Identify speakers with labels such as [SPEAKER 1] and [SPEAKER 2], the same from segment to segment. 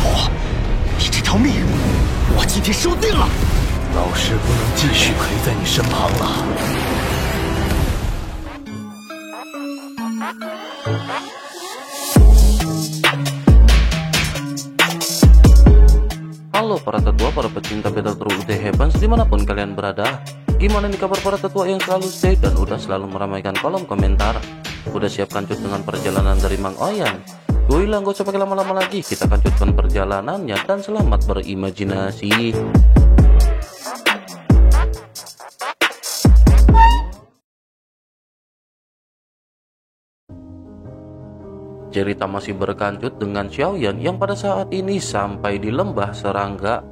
[SPEAKER 1] 伙，你这条命，我今天收定了。
[SPEAKER 2] 老师不能继续陪在你身旁了。
[SPEAKER 3] Halo para tetua, para pecinta Battle Through UT Heavens dimanapun kalian berada. Gimana nih kabar para tetua yang selalu stay dan udah selalu meramaikan kolom komentar? Udah siap kancut dengan perjalanan dari Mang Oyan? Gue bilang gak usah pakai lama-lama lagi, kita kancutkan perjalanannya dan selamat berimajinasi. Cerita masih berkancut dengan Xiaoyan yang pada saat ini sampai di lembah serangga.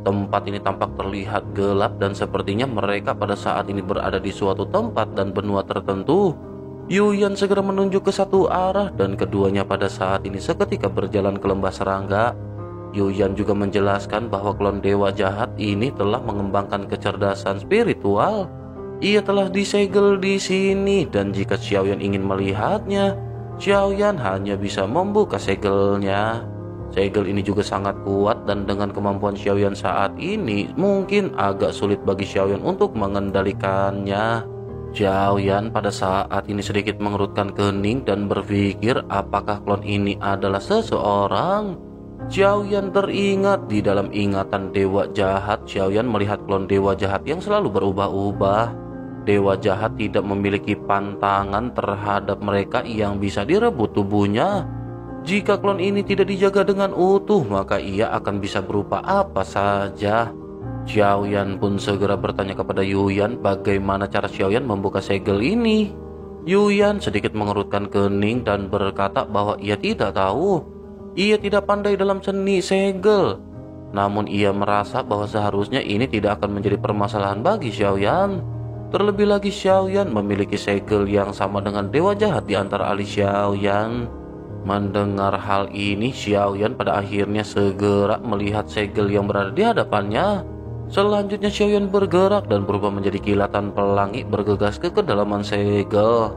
[SPEAKER 3] Tempat ini tampak terlihat gelap dan sepertinya mereka pada saat ini berada di suatu tempat dan benua tertentu. Yuyan segera menunjuk ke satu arah dan keduanya pada saat ini seketika berjalan ke lembah serangga. Yuyan juga menjelaskan bahwa klon dewa jahat ini telah mengembangkan kecerdasan spiritual. Ia telah disegel di sini dan jika Xiaoyan ingin melihatnya, Xiaoyan hanya bisa membuka segelnya. Segel ini juga sangat kuat dan dengan kemampuan Xiaoyan saat ini mungkin agak sulit bagi Xiaoyan untuk mengendalikannya. Xiaoyan pada saat ini sedikit mengerutkan kening dan berpikir apakah klon ini adalah seseorang. Xiaoyan teringat di dalam ingatan dewa jahat. Xiaoyan melihat klon dewa jahat yang selalu berubah-ubah. Dewa jahat tidak memiliki pantangan terhadap mereka yang bisa direbut tubuhnya. Jika klon ini tidak dijaga dengan utuh, maka ia akan bisa berupa apa saja. Xiaoyan pun segera bertanya kepada Yuyan bagaimana cara Xiaoyan membuka segel ini. Yuyan sedikit mengerutkan kening dan berkata bahwa ia tidak tahu. Ia tidak pandai dalam seni segel. Namun ia merasa bahwa seharusnya ini tidak akan menjadi permasalahan bagi Xiaoyan. Terlebih lagi Xiaoyan memiliki segel yang sama dengan dewa jahat di antara ahli Xiaoyan. Mendengar hal ini, Xiaoyan pada akhirnya segera melihat segel yang berada di hadapannya. Selanjutnya Xiaoyan bergerak dan berubah menjadi kilatan pelangi bergegas ke kedalaman segel.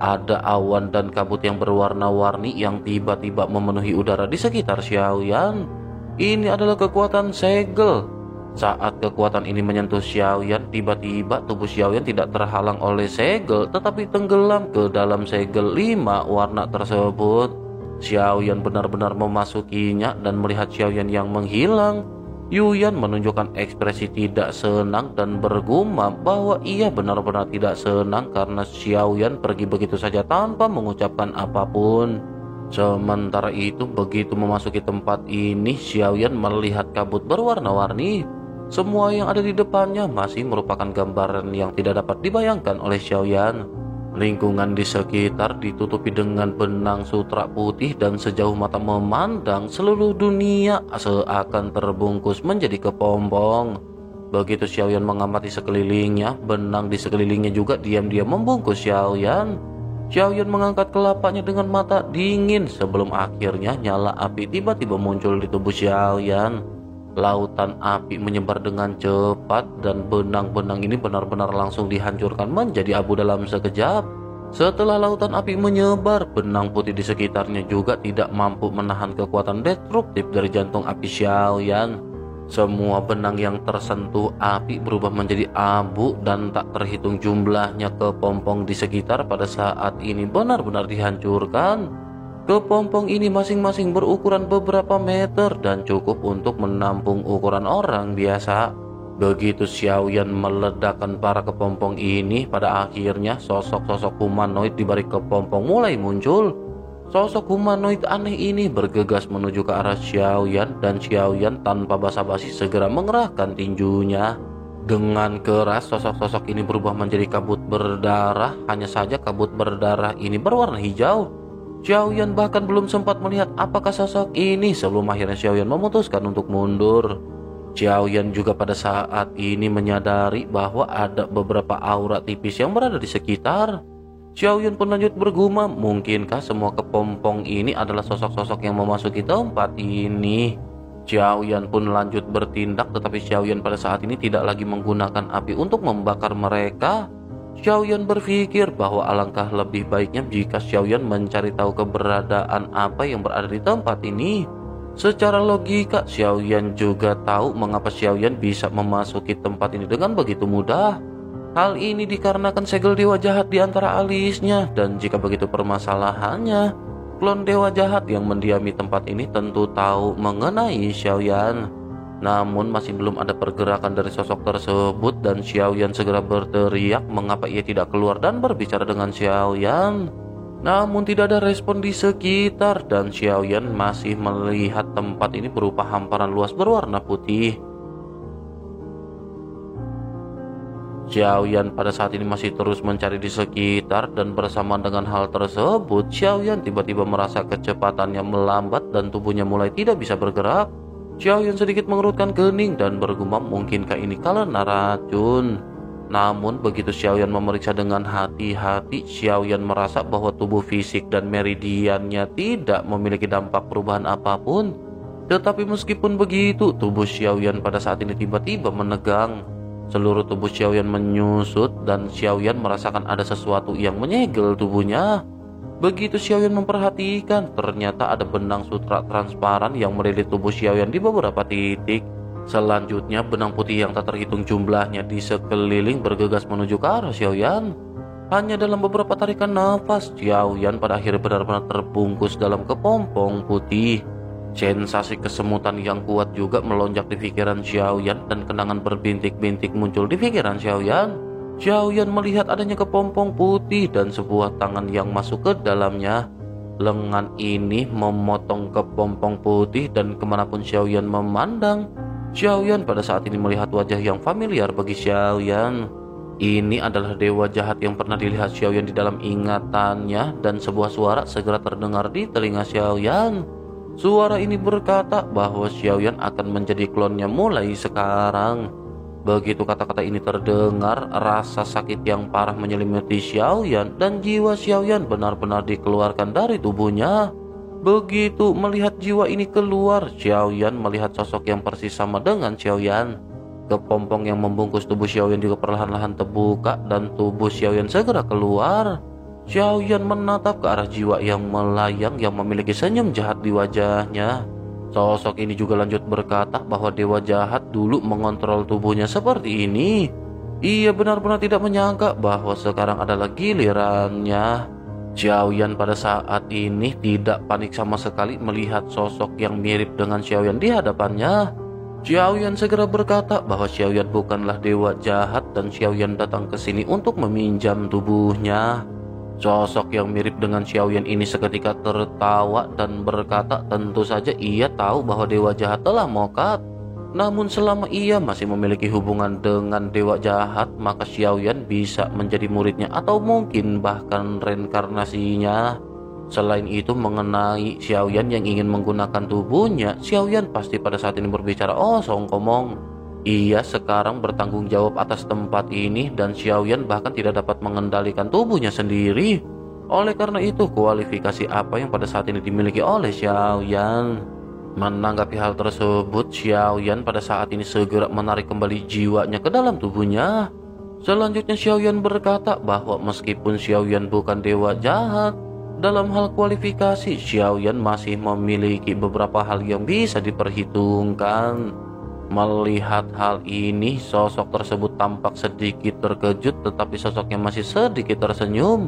[SPEAKER 3] Ada awan dan kabut yang berwarna-warni yang tiba-tiba memenuhi udara di sekitar Xiaoyan. Ini adalah kekuatan segel. Saat kekuatan ini menyentuh Xiaoyan, tiba-tiba tubuh Xiaoyan tidak terhalang oleh segel tetapi tenggelam ke dalam segel 5 warna tersebut. Xiaoyan benar-benar memasukinya dan melihat Xiaoyan yang menghilang. Yuyan menunjukkan ekspresi tidak senang dan bergumam bahwa ia benar-benar tidak senang karena Xiaoyan pergi begitu saja tanpa mengucapkan apapun. Sementara itu begitu memasuki tempat ini, Xiaoyan melihat kabut berwarna-warni. Semua yang ada di depannya masih merupakan gambaran yang tidak dapat dibayangkan oleh Xiaoyan. Lingkungan di sekitar ditutupi dengan benang sutra putih dan sejauh mata memandang seluruh dunia seakan terbungkus menjadi kepompong. Begitu Xiaoyan mengamati sekelilingnya, benang di sekelilingnya juga diam-diam membungkus Xiaoyan. Xiaoyan mengangkat kelapanya dengan mata dingin sebelum akhirnya nyala api tiba-tiba muncul di tubuh Xiaoyan. Lautan api menyebar dengan cepat dan benang-benang ini benar-benar langsung dihancurkan menjadi abu dalam sekejap. Setelah lautan api menyebar, benang putih di sekitarnya juga tidak mampu menahan kekuatan destruktif dari jantung api Xiaoyan. Semua benang yang tersentuh api berubah menjadi abu dan tak terhitung jumlahnya kepompong di sekitar pada saat ini benar-benar dihancurkan. Kepompong ini masing-masing berukuran beberapa meter dan cukup untuk menampung ukuran orang biasa. Begitu Xiaoyan meledakkan para kepompong ini, pada akhirnya sosok-sosok humanoid di balik kepompong mulai muncul. Sosok humanoid aneh ini bergegas menuju ke arah Xiaoyan dan Xiaoyan tanpa basa-basi segera mengerahkan tinjunya. Dengan keras sosok-sosok ini berubah menjadi kabut berdarah, hanya saja kabut berdarah ini berwarna hijau. Xiaoyan bahkan belum sempat melihat apakah sosok ini sebelum akhirnya Xiaoyan memutuskan untuk mundur. Xiaoyan juga pada saat ini menyadari bahwa ada beberapa aura tipis yang berada di sekitar. Xiaoyan pun lanjut bergumam, mungkinkah semua kepompong ini adalah sosok-sosok yang memasuki tempat ini? Xiaoyan pun lanjut bertindak, tetapi Xiaoyan pada saat ini tidak lagi menggunakan api untuk membakar mereka. Xiaoyan berpikir bahwa alangkah lebih baiknya jika Xiaoyan mencari tahu keberadaan apa yang berada di tempat ini. Secara logika, Xiaoyan juga tahu mengapa Xiaoyan bisa memasuki tempat ini dengan begitu mudah. Hal ini dikarenakan segel dewa jahat di antara alisnya, dan jika begitu permasalahannya, klon dewa jahat yang mendiami tempat ini tentu tahu mengenai Xiaoyan. Namun masih belum ada pergerakan dari sosok tersebut, dan Xiaoyan segera berteriak mengapa ia tidak keluar dan berbicara dengan Xiaoyan. Namun tidak ada respon di sekitar, dan Xiaoyan masih melihat tempat ini berupa hamparan luas berwarna putih. Xiaoyan pada saat ini masih terus mencari di sekitar, dan bersamaan dengan hal tersebut, Xiaoyan tiba-tiba merasa kecepatannya melambat dan tubuhnya mulai tidak bisa bergerak. Xiaoyan sedikit mengerutkan kening dan bergumam, mungkinkah ini karena racun? Namun begitu Xiaoyan memeriksa dengan hati-hati, Xiaoyan merasa bahwa tubuh fisik dan meridiannya tidak memiliki dampak perubahan apapun. Tetapi meskipun begitu, tubuh Xiaoyan pada saat ini tiba-tiba menegang. Seluruh tubuh Xiaoyan menyusut, dan Xiaoyan merasakan ada sesuatu yang menyegel tubuhnya. Begitu Xiaoyan memperhatikan, ternyata ada benang sutra transparan yang melilit tubuh Xiaoyan di beberapa titik. Selanjutnya, benang putih yang tak terhitung jumlahnya di sekeliling bergegas menuju ke arah Xiaoyan. Hanya dalam beberapa tarikan nafas, Xiaoyan pada akhirnya benar-benar terbungkus dalam kepompong putih. Sensasi kesemutan yang kuat juga melonjak di pikiran Xiaoyan, dan kenangan berbintik-bintik muncul di pikiran Xiaoyan. Xiaoyan melihat adanya kepompong putih dan sebuah tangan yang masuk ke dalamnya. Lengan ini memotong kepompong putih, dan kemanapun Xiaoyan memandang, Xiaoyan pada saat ini melihat wajah yang familiar bagi Xiaoyan. Ini adalah dewa jahat yang pernah dilihat Xiaoyan di dalam ingatannya, dan sebuah suara segera terdengar di telinga Xiaoyan. Suara ini berkata bahwa Xiaoyan akan menjadi klonnya mulai sekarang. Begitu kata-kata ini terdengar, rasa sakit yang parah menyelimuti Xiaoyan, dan jiwa Xiaoyan benar-benar dikeluarkan dari tubuhnya. Begitu melihat jiwa ini keluar, Xiaoyan melihat sosok yang persis sama dengan Xiaoyan. Kepompong yang membungkus tubuh Xiaoyan juga perlahan-lahan terbuka, dan tubuh Xiaoyan segera keluar. Xiaoyan menatap ke arah jiwa yang melayang yang memiliki senyum jahat di wajahnya. Sosok ini juga lanjut berkata bahwa dewa jahat dulu mengontrol tubuhnya seperti ini. Ia benar-benar tidak menyangka bahwa sekarang adalah gilirannya. Xiaoyan pada saat ini tidak panik sama sekali melihat sosok yang mirip dengan Xiaoyan di hadapannya. Xiaoyan segera berkata bahwa Xiaoyan bukanlah dewa jahat, dan Xiaoyan datang ke sini untuk meminjam tubuhnya. Sosok yang mirip dengan Xiaoyan ini seketika tertawa dan berkata tentu saja ia tahu bahwa dewa jahat telah mokat. Namun selama ia masih memiliki hubungan dengan dewa jahat, maka Xiaoyan bisa menjadi muridnya atau mungkin bahkan reinkarnasinya. Selain itu, mengenai Xiaoyan yang ingin menggunakan tubuhnya, Xiaoyan pasti pada saat ini berbicara osong komong. Ia sekarang bertanggung jawab atas tempat ini, dan Xiaoyan bahkan tidak dapat mengendalikan tubuhnya sendiri. Oleh karena itu, kualifikasi apa yang pada saat ini dimiliki oleh Xiaoyan? Menanggapi hal tersebut, Xiaoyan pada saat ini segera menarik kembali jiwanya ke dalam tubuhnya. Selanjutnya Xiaoyan berkata bahwa meskipun Xiaoyan bukan dewa jahat, dalam hal kualifikasi Xiaoyan masih memiliki beberapa hal yang bisa diperhitungkan. Melihat hal ini, sosok tersebut tampak sedikit terkejut, tetapi sosoknya masih sedikit tersenyum.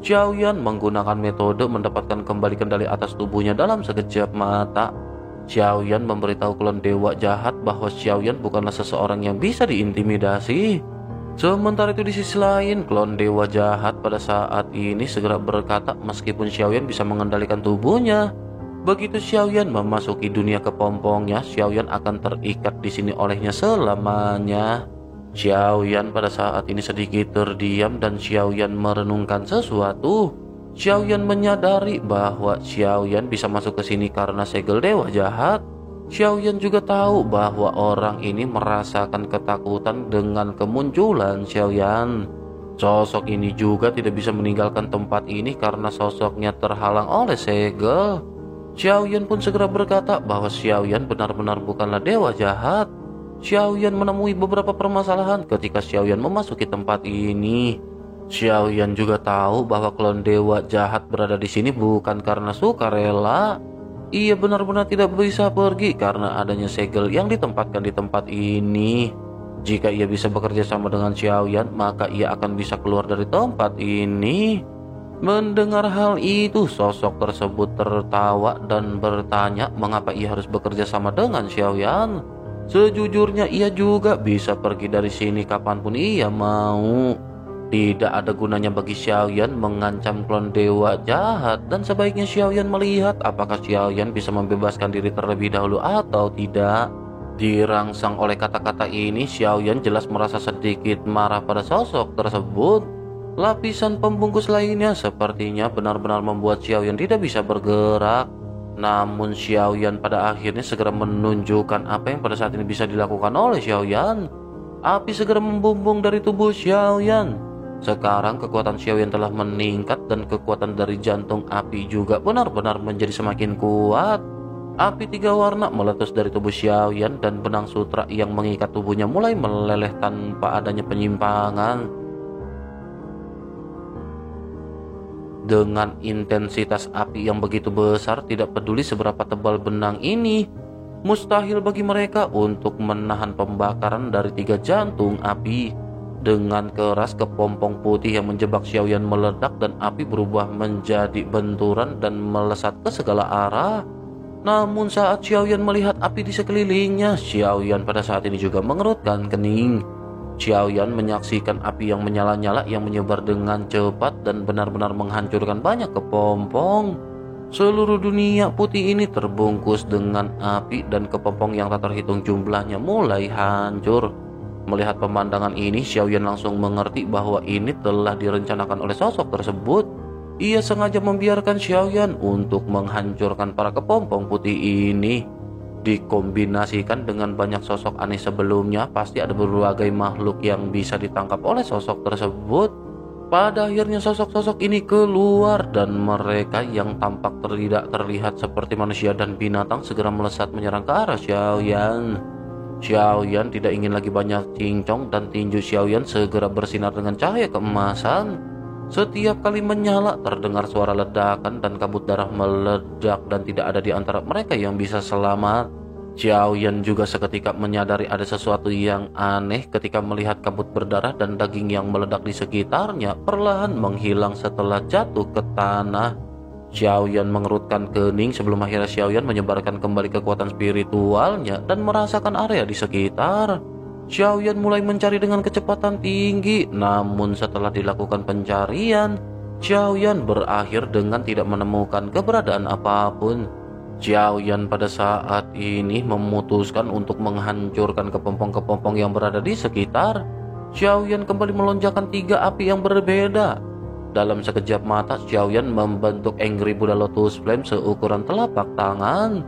[SPEAKER 3] Xiaoyan menggunakan metode mendapatkan kembali kendali atas tubuhnya dalam sekejap mata. Xiaoyan memberitahu klon dewa jahat bahwa Xiaoyan bukanlah seseorang yang bisa diintimidasi. Sementara itu di sisi lain, klon dewa jahat pada saat ini segera berkata meskipun Xiaoyan bisa mengendalikan tubuhnya, begitu Xiaoyan memasuki dunia kepompongnya, Xiaoyan akan terikat di sini olehnya selamanya. Xiaoyan pada saat ini sedikit terdiam, dan Xiaoyan merenungkan sesuatu. Xiaoyan menyadari bahwa Xiaoyan bisa masuk ke sini karena segel dewa jahat. Xiaoyan juga tahu bahwa orang ini merasakan ketakutan dengan kemunculan Xiaoyan. Sosok ini juga tidak bisa meninggalkan tempat ini karena sosoknya terhalang oleh segel. Xiaoyan pun segera berkata bahwa Xiaoyan benar-benar bukanlah dewa jahat. Xiaoyan menemui beberapa permasalahan ketika Xiaoyan memasuki tempat ini. Xiaoyan juga tahu bahwa klon dewa jahat berada di sini bukan karena sukarela. ia benar-benar tidak bisa pergi karena adanya segel yang ditempatkan di tempat ini. Jika ia bisa bekerja sama dengan Xiaoyan, maka ia akan bisa keluar dari tempat ini. Mendengar hal itu, sosok tersebut tertawa dan bertanya mengapa ia harus bekerja sama dengan Xiaoyan. Sejujurnya ia juga bisa pergi dari sini kapanpun ia mau. Tidak ada gunanya bagi Xiaoyan mengancam klon dewa jahat, dan sebaiknya Xiaoyan melihat apakah Xiaoyan bisa membebaskan diri terlebih dahulu atau tidak. Dirangsang oleh kata-kata ini, Xiaoyan jelas merasa sedikit marah pada sosok tersebut. Lapisan pembungkus lainnya sepertinya benar-benar membuat Xiaoyan tidak bisa bergerak. Namun Xiaoyan pada akhirnya segera menunjukkan apa yang pada saat ini bisa dilakukan oleh Xiaoyan. Api segera membumbung dari tubuh Xiaoyan. Sekarang kekuatan Xiaoyan telah meningkat dan kekuatan dari jantung api juga benar-benar menjadi semakin kuat. Api 3 warna meletus dari tubuh Xiaoyan dan benang sutra yang mengikat tubuhnya mulai meleleh tanpa adanya penyimpangan. Dengan intensitas api yang begitu besar, tidak peduli seberapa tebal benang ini, mustahil bagi mereka untuk menahan pembakaran dari 3 jantung api. Dengan keras kepompong putih yang menjebak Xiaoyan meledak dan api berubah menjadi benturan dan melesat ke segala arah. Namun saat Xiaoyan melihat api di sekelilingnya, Xiaoyan pada saat ini juga mengerutkan kening. Xiaoyan menyaksikan api yang menyala-nyala yang menyebar dengan cepat dan benar-benar menghancurkan banyak kepompong. Seluruh dunia putih ini terbungkus dengan api dan kepompong yang tak terhitung jumlahnya mulai hancur. Melihat pemandangan ini, Xiaoyan langsung mengerti bahwa ini telah direncanakan oleh sosok tersebut. Ia sengaja membiarkan Xiaoyan untuk menghancurkan para kepompong putih ini. Dikombinasikan dengan banyak sosok aneh sebelumnya, pasti ada berbagai makhluk yang bisa ditangkap oleh sosok tersebut. Pada akhirnya sosok-sosok ini keluar dan mereka yang tampak tidak terlihat seperti manusia dan binatang segera melesat menyerang ke arah Xiaoyan. Xiaoyan tidak ingin lagi banyak cincong dan tinju Xiaoyan segera bersinar dengan cahaya keemasan. Setiap kali menyala terdengar suara ledakan dan kabut darah meledak dan tidak ada di antara mereka yang bisa selamat. Xiaoyan juga seketika menyadari ada sesuatu yang aneh ketika melihat kabut berdarah dan daging yang meledak di sekitarnya perlahan menghilang setelah jatuh ke tanah. Xiaoyan mengerutkan kening sebelum akhirnya Xiaoyan menyebarkan kembali kekuatan spiritualnya dan merasakan area di sekitar. Xiaoyan mulai mencari dengan kecepatan tinggi, namun setelah dilakukan pencarian, Xiaoyan berakhir dengan tidak menemukan keberadaan apapun. Xiaoyan pada saat ini memutuskan untuk menghancurkan kepompong-kepompong yang berada di sekitar. Xiaoyan kembali melonjakkan 3 api yang berbeda. Dalam sekejap mata, Xiaoyan membentuk Angry Buddha Lotus Flame seukuran telapak tangan.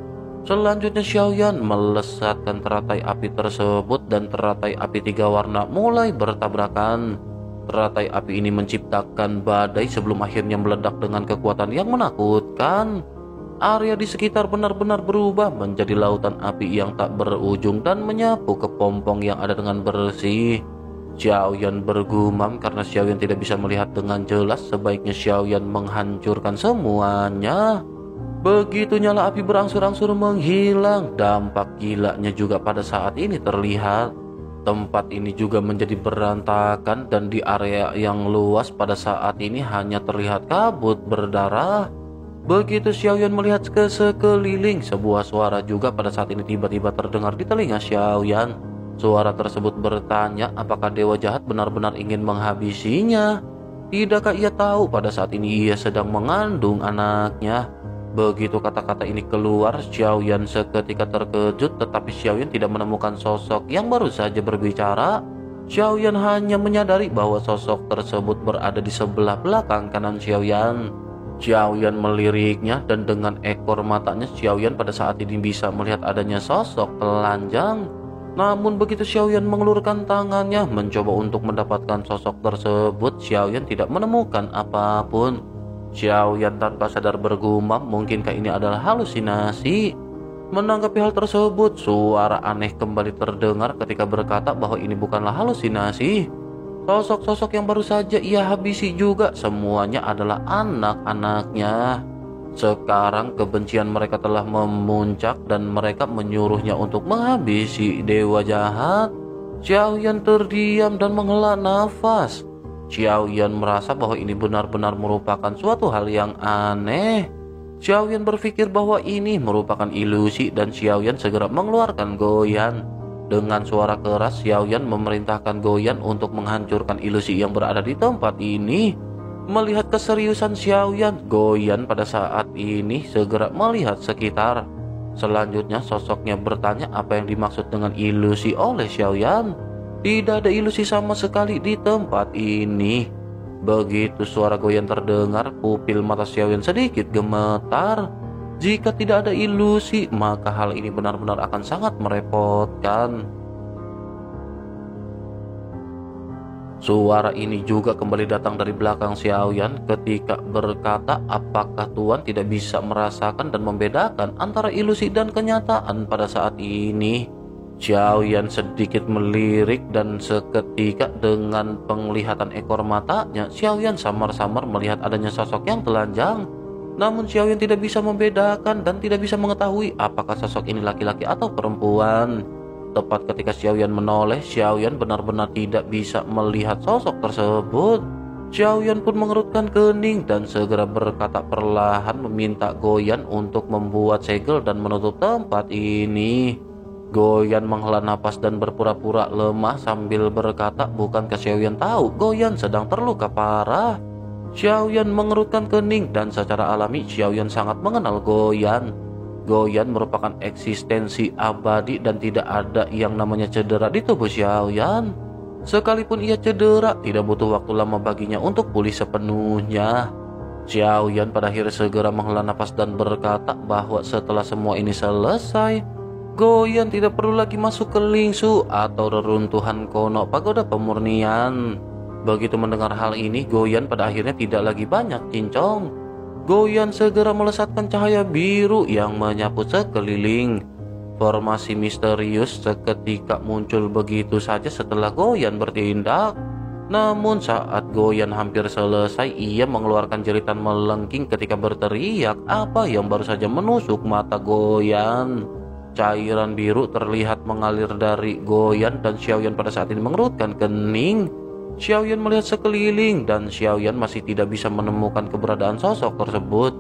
[SPEAKER 3] Selanjutnya Xiaoyan melesatkan teratai api tersebut dan teratai api 3 warna mulai bertabrakan. Teratai api ini menciptakan badai sebelum akhirnya meledak dengan kekuatan yang menakutkan. Area di sekitar benar-benar berubah menjadi lautan api yang tak berujung dan menyapu kepompong yang ada dengan bersih. Xiaoyan bergumam karena Xiaoyan tidak bisa melihat dengan jelas, sebaiknya Xiaoyan menghancurkan semuanya. Begitu nyala api berangsur-angsur menghilang, dampak gilanya juga pada saat ini terlihat. Tempat ini juga menjadi berantakan dan di area yang luas pada saat ini hanya terlihat kabut berdarah. Begitu Xiaoyan melihat ke sekeliling, sebuah suara juga pada saat ini tiba-tiba terdengar di telinga Xiaoyan. Suara tersebut bertanya apakah dewa jahat benar-benar ingin menghabisinya. Tidakkah ia tahu pada saat ini ia sedang mengandung anaknya? Begitu kata-kata ini keluar, Xiaoyan seketika terkejut, tetapi Xiaoyan tidak menemukan sosok yang baru saja berbicara. Xiaoyan hanya menyadari bahwa sosok tersebut berada di sebelah belakang kanan Xiaoyan. Xiaoyan meliriknya dan dengan ekor matanya Xiaoyan pada saat ini bisa melihat adanya sosok telanjang. Namun begitu Xiaoyan mengelurkan tangannya mencoba untuk mendapatkan sosok tersebut, Xiaoyan tidak menemukan apapun. Xiaoyan tanpa sadar bergumam, mungkinkah ini adalah halusinasi? Menanggapi hal tersebut, suara aneh kembali terdengar ketika berkata bahwa ini bukanlah halusinasi. Sosok-sosok yang baru saja ia habisi juga semuanya adalah anak-anaknya. Sekarang kebencian mereka telah memuncak dan mereka menyuruhnya untuk menghabisi dewa jahat. Xiaoyan terdiam dan menghela nafas. Xiaoyan merasa bahwa ini benar-benar merupakan suatu hal yang aneh. Xiaoyan berpikir bahwa ini merupakan ilusi dan Xiaoyan segera mengeluarkan Goyan. Dengan suara keras, Xiaoyan memerintahkan Goyan untuk menghancurkan ilusi yang berada di tempat ini. Melihat keseriusan Xiaoyan, Goyan pada saat ini segera melihat sekitar. Selanjutnya sosoknya bertanya apa yang dimaksud dengan ilusi oleh Xiaoyan. Tidak ada ilusi sama sekali di tempat ini. Begitu suara Goyan terdengar, pupil mata Xiaoyan sedikit gemetar. Jika tidak ada ilusi, maka hal ini benar-benar akan sangat merepotkan. Suara ini juga kembali datang dari belakang Xiaoyan ketika berkata, apakah Tuan tidak bisa merasakan dan membedakan antara ilusi dan kenyataan pada saat ini? Xiaoyan sedikit melirik dan seketika dengan penglihatan ekor matanya, Xiaoyan samar-samar melihat adanya sosok yang telanjang. Namun Xiaoyan tidak bisa membedakan dan tidak bisa mengetahui apakah sosok ini laki-laki atau perempuan. Tepat ketika Xiaoyan menoleh, Xiaoyan benar-benar tidak bisa melihat sosok tersebut. Xiaoyan pun mengerutkan kening dan segera berkata perlahan meminta Goyan untuk membuat segel dan menutup tempat ini. Goyan menghela napas dan berpura-pura lemah sambil berkata, bukankah Xiaoyan tahu Goyan sedang terluka parah? Xiaoyan mengerutkan kening dan secara alami Xiaoyan sangat mengenal Goyan. Goyan merupakan eksistensi abadi dan tidak ada yang namanya cedera di tubuh Xiaoyan. Sekalipun ia cedera, tidak butuh waktu lama baginya untuk pulih sepenuhnya. Xiaoyan pada akhirnya segera menghela nafas dan berkata bahwa setelah semua ini selesai, Goyan tidak perlu lagi masuk ke Lingsu atau reruntuhan Kono Pagoda Pemurnian. Begitu mendengar hal ini, Goyan pada akhirnya tidak lagi banyak cincong. Goyan segera melesatkan cahaya biru yang menyapu sekeliling. Formasi misterius seketika muncul begitu saja setelah Goyan bertindak. Namun saat Goyan hampir selesai, ia mengeluarkan jeritan melengking ketika berteriak apa yang baru saja menusuk mata Goyan. Cairan biru terlihat mengalir dari Goyan dan Xiaoyan pada saat ini mengerutkan kening. Xiaoyan melihat sekeliling dan Xiaoyan masih tidak bisa menemukan keberadaan sosok tersebut.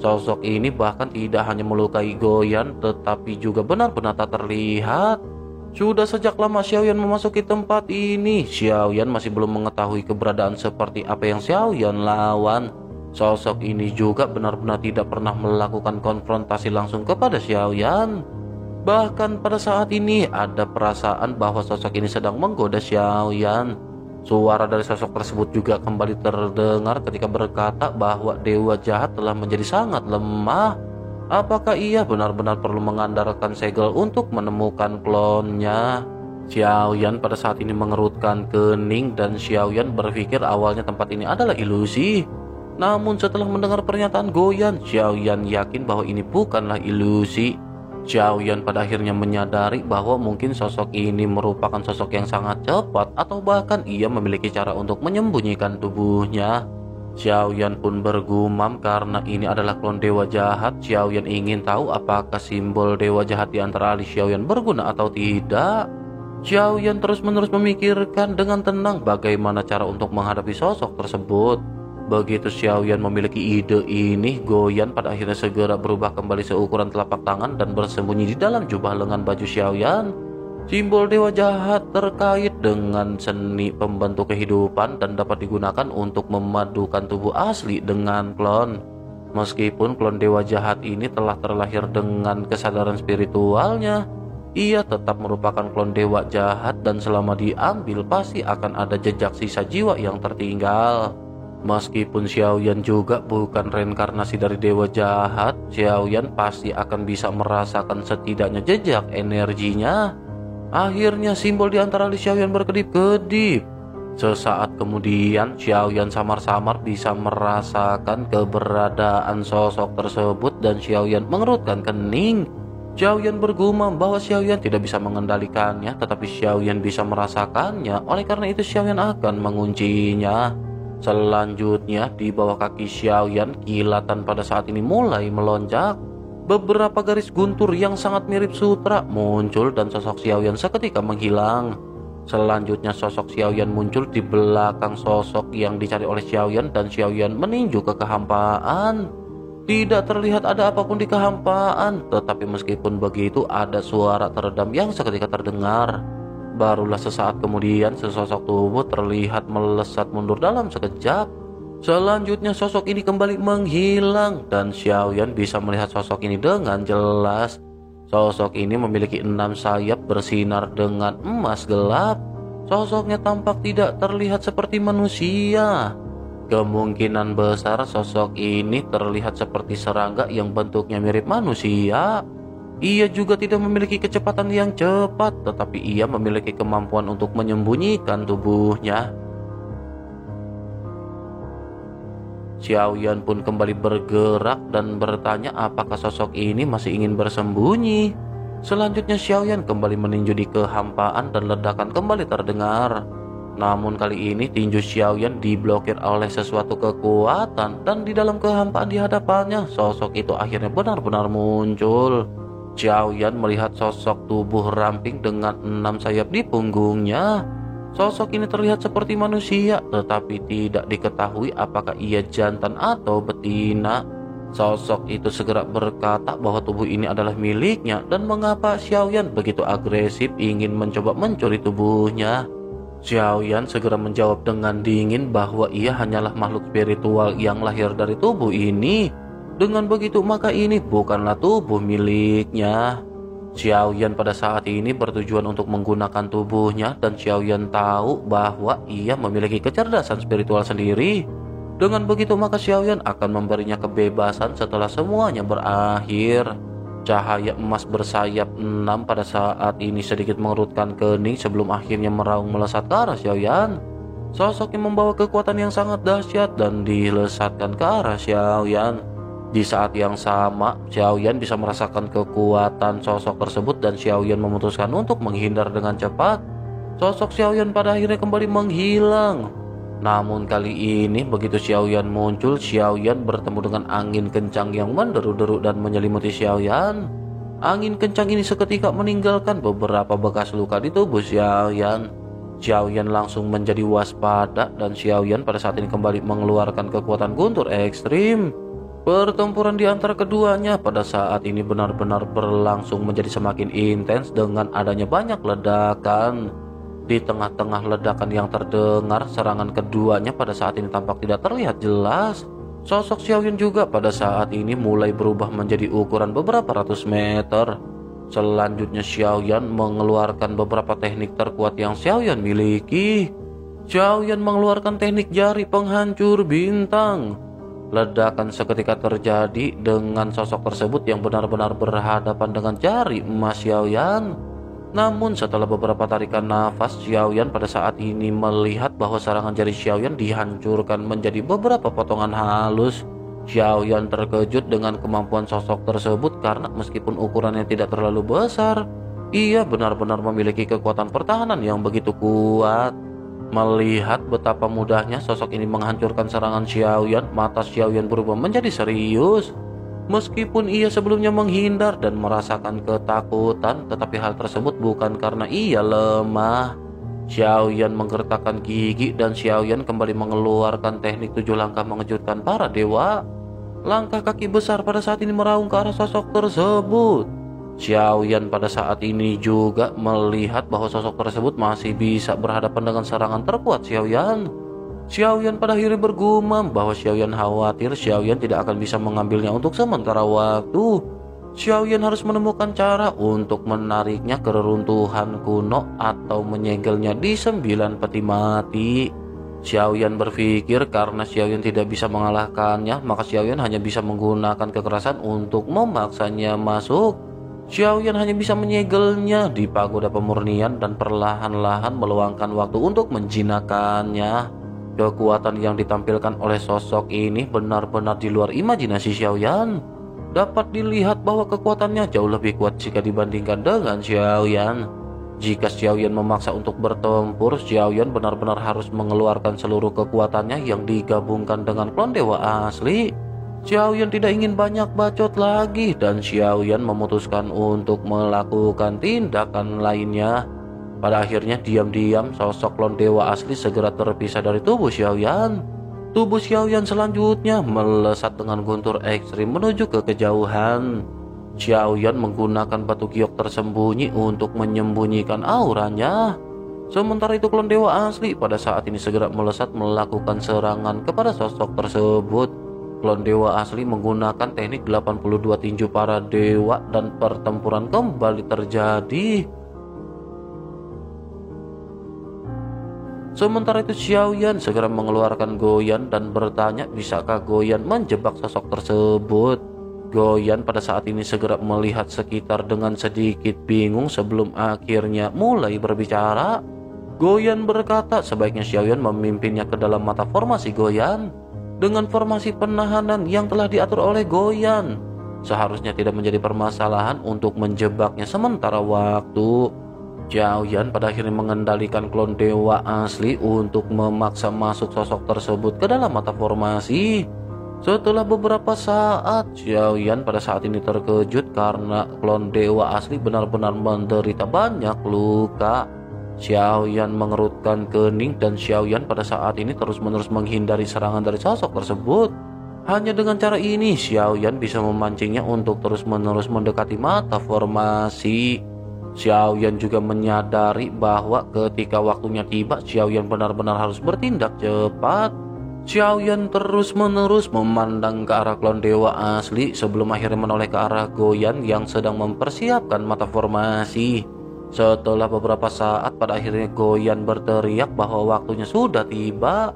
[SPEAKER 3] Sosok ini bahkan tidak hanya melukai Goyan tetapi juga benar-benar tak terlihat. Sudah sejak lama Xiaoyan memasuki tempat ini, Xiaoyan masih belum mengetahui keberadaan seperti apa yang Xiaoyan lawan. Sosok ini juga benar-benar tidak pernah melakukan konfrontasi langsung kepada Xiaoyan. Bahkan pada saat ini ada perasaan bahwa sosok ini sedang menggoda Xiaoyan. Suara dari sosok tersebut juga kembali terdengar ketika berkata bahwa dewa jahat telah menjadi sangat lemah. Apakah ia benar-benar perlu mengandalkan segel untuk menemukan klonnya? Xiaoyan pada saat ini mengerutkan kening dan Xiaoyan berpikir awalnya tempat ini adalah ilusi. Namun setelah mendengar pernyataan Goyan, Xiaoyan yakin bahwa ini bukanlah ilusi. Xiaoyan pada akhirnya menyadari bahwa mungkin sosok ini merupakan sosok yang sangat cepat atau bahkan ia memiliki cara untuk menyembunyikan tubuhnya. Xiaoyan pun bergumam karena ini adalah klon dewa jahat. Xiaoyan ingin tahu apakah simbol dewa jahat di antara alis Xiaoyan berguna atau tidak. Xiaoyan terus-menerus memikirkan dengan tenang bagaimana cara untuk menghadapi sosok tersebut. Begitu Xiaoyan memiliki ide ini, Goyan pada akhirnya segera berubah kembali seukuran telapak tangan dan bersembunyi di dalam jubah lengan baju Xiaoyan. Simbol dewa jahat terkait dengan seni pembentuk kehidupan dan dapat digunakan untuk memadukan tubuh asli dengan klon. Meskipun klon dewa jahat ini telah terlahir dengan kesadaran spiritualnya, ia tetap merupakan klon dewa jahat dan selama diambil pasti akan ada jejak sisa jiwa yang tertinggal. Meskipun Xiaoyan juga bukan reinkarnasi dari dewa jahat, Xiaoyan pasti akan bisa merasakan setidaknya jejak energinya. Akhirnya simbol di antara alis Xiaoyan berkedip-kedip. Sesaat kemudian Xiaoyan samar-samar bisa merasakan keberadaan sosok tersebut dan Xiaoyan mengerutkan kening. Xiaoyan bergumam bahwa Xiaoyan tidak bisa mengendalikannya, tetapi Xiaoyan bisa merasakannya. Oleh karena itu Xiaoyan akan menguncinya. Selanjutnya di bawah kaki Xiaoyan, kilatan pada saat ini mulai melonjak. Beberapa garis guntur yang sangat mirip sutra muncul dan sosok Xiaoyan seketika menghilang. Selanjutnya sosok Xiaoyan muncul di belakang sosok yang dicari oleh Xiaoyan dan Xiaoyan meninju ke kehampaan. Tidak terlihat ada apapun di kehampaan, tetapi meskipun begitu ada suara teredam yang seketika terdengar. Barulah sesaat kemudian sesosok tubuh terlihat melesat mundur dalam sekejap. Selanjutnya sosok ini kembali menghilang dan Xiaoyan bisa melihat sosok ini dengan jelas. Sosok ini memiliki 6 sayap bersinar dengan emas gelap. Sosoknya tampak tidak terlihat seperti manusia. Kemungkinan besar sosok ini terlihat seperti serangga yang bentuknya mirip manusia. Ia juga tidak memiliki kecepatan yang cepat, tetapi ia memiliki kemampuan untuk menyembunyikan tubuhnya. Xiaoyan pun kembali bergerak dan bertanya apakah sosok ini masih ingin bersembunyi. Selanjutnya Xiaoyan kembali meninju di kehampaan dan ledakan kembali terdengar. Namun kali ini tinju Xiaoyan diblokir oleh sesuatu kekuatan dan di dalam kehampaan di hadapannya sosok itu akhirnya benar-benar muncul. Xiaoyan melihat sosok tubuh ramping dengan 6 sayap di punggungnya. Sosok ini terlihat seperti manusia, tetapi tidak diketahui apakah ia jantan atau betina. Sosok itu segera berkata bahwa tubuh ini adalah miliknya dan mengapa Xiaoyan begitu agresif ingin mencoba mencuri tubuhnya. Xiaoyan segera menjawab dengan dingin bahwa ia hanyalah makhluk spiritual yang lahir dari tubuh ini. Dengan begitu maka ini bukanlah tubuh miliknya. Xiaoyan pada saat ini bertujuan untuk menggunakan tubuhnya dan Xiaoyan tahu bahwa ia memiliki kecerdasan spiritual sendiri. Dengan begitu maka Xiaoyan akan memberinya kebebasan setelah semuanya berakhir. Cahaya emas bersayap 6 pada saat ini sedikit mengerutkan kening sebelum akhirnya meraung melesat ke arah Xiaoyan. Sosok yang membawa kekuatan yang sangat dahsyat dan dilesatkan ke arah Xiaoyan. Di saat yang sama, Xiaoyan bisa merasakan kekuatan sosok tersebut dan Xiaoyan memutuskan untuk menghindar dengan cepat. Sosok Xiaoyan pada akhirnya kembali menghilang. Namun kali ini begitu Xiaoyan muncul, Xiaoyan bertemu dengan angin kencang yang menderu-deru dan menyelimuti Xiaoyan. Angin kencang ini seketika meninggalkan beberapa bekas luka di tubuh Xiaoyan. Xiaoyan langsung menjadi waspada dan Xiaoyan pada saat ini kembali mengeluarkan kekuatan guntur ekstrim. Pertempuran di antara keduanya pada saat ini benar-benar berlangsung menjadi semakin intens dengan adanya banyak ledakan. Di tengah-tengah ledakan yang terdengar, serangan keduanya pada saat ini tampak tidak terlihat jelas. Sosok Xiaoyan juga pada saat ini mulai berubah menjadi ukuran beberapa ratus meter. Selanjutnya Xiaoyan mengeluarkan beberapa teknik terkuat yang Xiaoyan miliki. Xiaoyan mengeluarkan teknik jari penghancur bintang. Ledakan seketika terjadi dengan sosok tersebut yang benar-benar berhadapan dengan jari emas Xiaoyan. Namun setelah beberapa tarikan nafas, Xiaoyan pada saat ini melihat bahwa serangan jari Xiaoyan dihancurkan menjadi beberapa potongan halus. Xiaoyan terkejut dengan kemampuan sosok tersebut karena meskipun ukurannya tidak terlalu besar, ia benar-benar memiliki kekuatan pertahanan yang begitu kuat. Melihat betapa mudahnya sosok ini menghancurkan serangan Xiaoyan, mata Xiaoyan berubah menjadi serius. Meskipun ia sebelumnya menghindar dan merasakan ketakutan, tetapi hal tersebut bukan karena ia lemah. Xiaoyan menggertakkan gigi dan Xiaoyan kembali mengeluarkan teknik 7 langkah mengejutkan para dewa. Langkah kaki besar pada saat ini meraung ke arah sosok tersebut. Xiaoyan pada saat ini juga melihat bahwa sosok tersebut masih bisa berhadapan dengan serangan terkuat Xiaoyan. Xiaoyan pada akhirnya bergumam bahwa Xiaoyan khawatir Xiaoyan tidak akan bisa mengambilnya untuk sementara waktu. Xiaoyan harus menemukan cara untuk menariknya ke reruntuhan kuno atau menyegelnya di 9 peti mati. Xiaoyan berpikir karena Xiaoyan tidak bisa mengalahkannya, maka Xiaoyan hanya bisa menggunakan kekerasan untuk memaksanya masuk. Xiaoyan hanya bisa menyegelnya di pagoda pemurnian dan perlahan-lahan meluangkan waktu untuk menjinakkannya. Kekuatan yang ditampilkan oleh sosok ini benar-benar di luar imajinasi Xiaoyan. Dapat dilihat bahwa kekuatannya jauh lebih kuat jika dibandingkan dengan Xiaoyan. Jika Xiaoyan memaksa untuk bertempur, Xiaoyan benar-benar harus mengeluarkan seluruh kekuatannya yang digabungkan dengan klon dewa asli. Xiaoyan tidak ingin banyak bacot lagi dan Xiaoyan memutuskan untuk melakukan tindakan lainnya. Pada akhirnya diam-diam sosok klon dewa asli segera terpisah dari tubuh Xiaoyan. Tubuh Xiaoyan selanjutnya melesat dengan guntur ekstrim menuju ke kejauhan. Xiaoyan menggunakan batu giok tersembunyi untuk menyembunyikan auranya. Sementara itu klon dewa asli pada saat ini segera melesat melakukan serangan kepada sosok tersebut. Klon dewa asli menggunakan teknik 82 tinju para dewa dan pertempuran kembali terjadi. Sementara itu Xiaoyan segera mengeluarkan Goyan dan bertanya bisakah Goyan menjebak sosok tersebut. Goyan pada saat ini segera melihat sekitar dengan sedikit bingung sebelum akhirnya mulai berbicara. Goyan berkata sebaiknya Xiaoyan memimpinnya ke dalam mata formasi Goyan. Dengan formasi penahanan yang telah diatur oleh Goyan, seharusnya tidak menjadi permasalahan untuk menjebaknya sementara waktu. Xiaoyan pada akhirnya mengendalikan klon dewa asli untuk memaksa masuk sosok tersebut ke dalam mata formasi. Setelah beberapa saat, Xiaoyan pada saat ini terkejut karena klon dewa asli benar-benar menderita banyak luka. Xiaoyan mengerutkan kening dan Xiaoyan pada saat ini terus-menerus menghindari serangan dari sosok tersebut. Hanya dengan cara ini Xiaoyan bisa memancingnya untuk terus-menerus mendekati mata formasi. Xiaoyan juga menyadari bahwa ketika waktunya tiba, Xiaoyan benar-benar harus bertindak cepat. Xiaoyan terus-menerus memandang ke arah klon dewa asli sebelum akhirnya menoleh ke arah Goyan yang sedang mempersiapkan mata formasi. Setelah beberapa saat, pada akhirnya Goyan berteriak bahwa waktunya sudah tiba.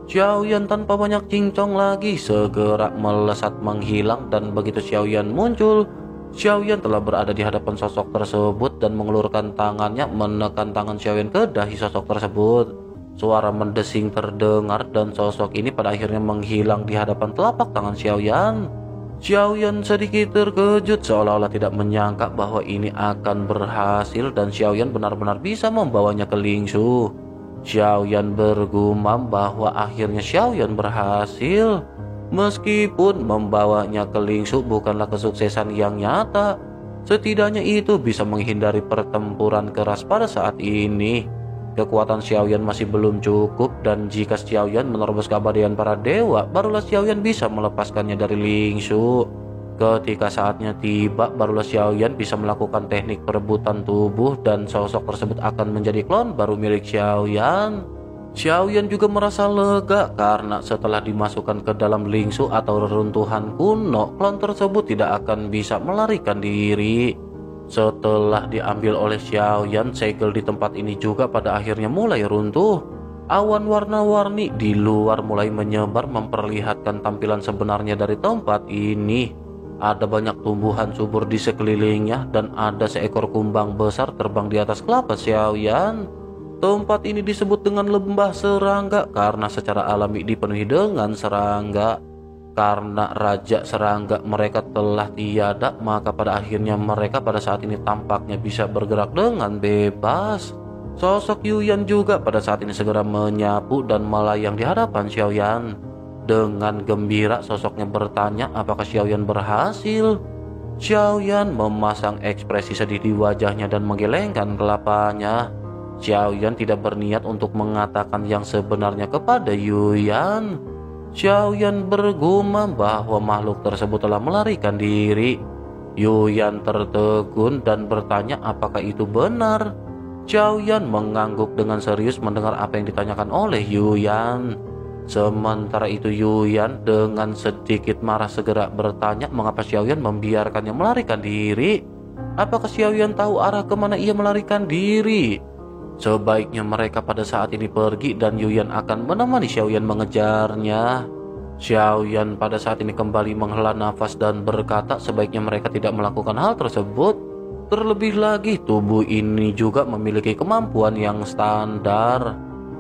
[SPEAKER 3] Xiaoyan tanpa banyak cincong lagi segera melesat menghilang dan begitu Xiaoyan muncul, Xiaoyan telah berada di hadapan sosok tersebut dan mengulurkan tangannya menekan tangan Xiaoyan ke dahi sosok tersebut. Suara mendesing terdengar dan sosok ini pada akhirnya menghilang di hadapan telapak tangan Xiaoyan. Xiaoyan sedikit terkejut seolah-olah tidak menyangka bahwa ini akan berhasil dan Xiaoyan benar-benar bisa membawanya ke Lingsu. Xiaoyan bergumam bahwa akhirnya Xiaoyan berhasil. Meskipun membawanya ke Lingsu bukanlah kesuksesan yang nyata, setidaknya itu bisa menghindari pertempuran keras pada saat ini. Kekuatan Xiaoyan masih belum cukup dan jika Xiaoyan menerobos keabadian para dewa, barulah Xiaoyan bisa melepaskannya dari Lingsu. Ketika saatnya tiba, barulah Xiaoyan bisa melakukan teknik perebutan tubuh dan sosok tersebut akan menjadi klon baru milik Xiaoyan. Xiaoyan juga merasa lega karena setelah dimasukkan ke dalam Lingsu atau reruntuhan kuno, klon tersebut tidak akan bisa melarikan diri. Setelah diambil oleh Xiaoyan, segel di tempat ini juga pada akhirnya mulai runtuh. Awan warna-warni di luar mulai menyebar memperlihatkan tampilan sebenarnya dari tempat ini. Ada banyak tumbuhan subur di sekelilingnya dan ada seekor kumbang besar terbang di atas kelapa Xiaoyan. Tempat ini disebut dengan lembah serangga karena secara alami dipenuhi dengan serangga. Karena raja serangga mereka telah tiada, maka pada akhirnya mereka pada saat ini tampaknya bisa bergerak dengan bebas. Sosok Yuyan juga pada saat ini segera menyapu dan melayang di hadapan Xiaoyan. Dengan gembira sosoknya bertanya apakah Xiaoyan berhasil. Xiaoyan memasang ekspresi sedih di wajahnya dan menggelengkan kelapanya. Xiaoyan tidak berniat untuk mengatakan yang sebenarnya kepada Yuyan. Xiaoyan bergumam bahwa makhluk tersebut telah melarikan diri. Yuyan tertegun dan bertanya apakah itu benar. Xiaoyan mengangguk dengan serius mendengar apa yang ditanyakan oleh Yuyan. Sementara itu Yuyan dengan sedikit marah segera bertanya mengapa Xiaoyan membiarkannya melarikan diri. Apakah Xiaoyan tahu arah kemana ia melarikan diri? Sebaiknya mereka pada saat ini pergi dan Yuyan akan menemani Xiaoyan mengejarnya. Xiaoyan pada saat ini kembali menghela nafas dan berkata sebaiknya mereka tidak melakukan hal tersebut. Terlebih lagi tubuh ini juga memiliki kemampuan yang standar.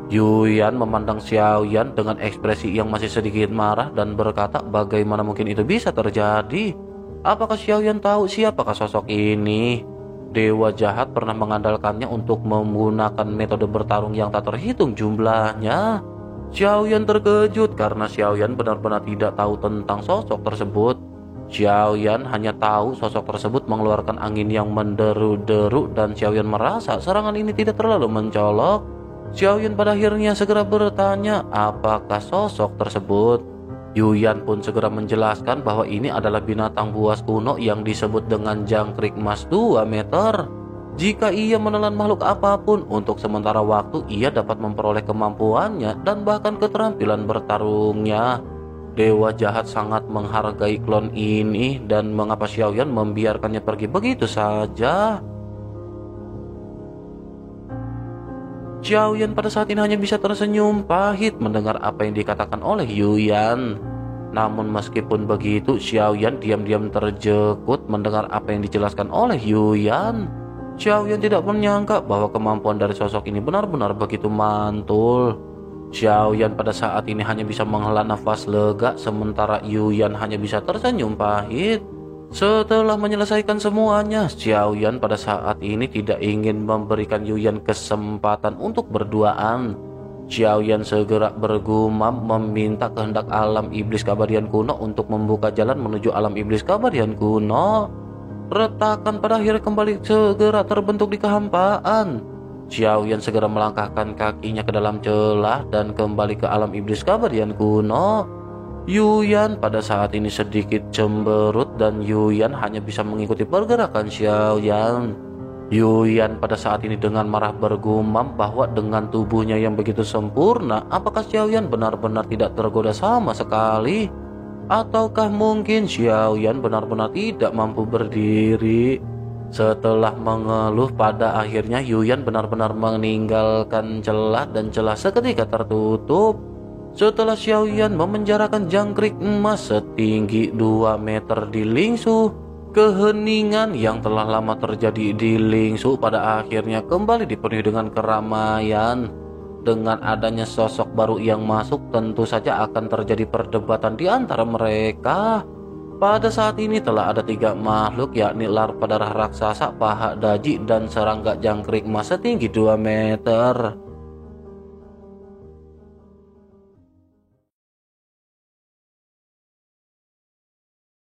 [SPEAKER 3] Yuyan memandang Xiaoyan dengan ekspresi yang masih sedikit marah dan berkata bagaimana mungkin itu bisa terjadi? Apakah Xiaoyan tahu siapakah sosok ini? Dewa jahat pernah mengandalkannya untuk menggunakan metode bertarung yang tak terhitung jumlahnya. Xiaoyan terkejut karena Xiaoyan benar-benar tidak tahu tentang sosok tersebut. Xiaoyan hanya tahu sosok tersebut mengeluarkan angin yang menderu-deru dan Xiaoyan merasa serangan ini tidak terlalu mencolok. Xiaoyan pada akhirnya segera bertanya apakah sosok tersebut. Yuyan pun segera menjelaskan bahwa ini adalah binatang buas kuno yang disebut dengan jangkrik emas 2 meter. Jika ia menelan makhluk apapun, untuk sementara waktu ia dapat memperoleh kemampuannya dan bahkan keterampilan bertarungnya. Dewa jahat sangat menghargai klon ini dan mengapa Xiaoyan membiarkannya pergi begitu saja. Xiaoyan pada saat ini hanya bisa tersenyum pahit mendengar apa yang dikatakan oleh Yuyan. Namun meskipun begitu, Xiaoyan diam-diam terjekut mendengar apa yang dijelaskan oleh Yuyan. Xiaoyan tidak menyangka bahwa kemampuan dari sosok ini benar-benar begitu mantul. Xiaoyan pada saat ini hanya bisa menghela nafas lega sementara Yuyan hanya bisa tersenyum pahit. Setelah menyelesaikan semuanya, Xiaoyan pada saat ini tidak ingin memberikan Yuyan kesempatan untuk berduaan. Xiaoyan segera bergumam meminta kehendak alam iblis keabadian kuno untuk membuka jalan menuju alam iblis keabadian kuno. Retakan pada akhirnya kembali segera terbentuk di kehampaan. Xiaoyan segera melangkahkan kakinya ke dalam celah dan kembali ke alam iblis keabadian kuno. Yuyan pada saat ini sedikit cemberut dan Yuyan hanya bisa mengikuti pergerakan Xiaoyan. Yuyan pada saat ini dengan marah bergumam bahwa dengan tubuhnya yang begitu sempurna, apakah Xiaoyan benar-benar tidak tergoda sama sekali? Ataukah mungkin Xiaoyan benar-benar tidak mampu berdiri? Setelah mengeluh pada akhirnya Yuyan benar-benar meninggalkan celah dan celah seketika tertutup. Setelah Xiaoyan memenjarakan jangkrik emas setinggi 2 meter di Lingsu, keheningan yang telah lama terjadi di Lingsu pada akhirnya kembali dipenuhi dengan keramaian. Dengan adanya sosok baru yang masuk, tentu saja akan terjadi perdebatan di antara mereka. Pada saat ini telah ada 3 makhluk, yakni larva darah raksasa, paha daji, dan serangga jangkrik emas setinggi 2 meter.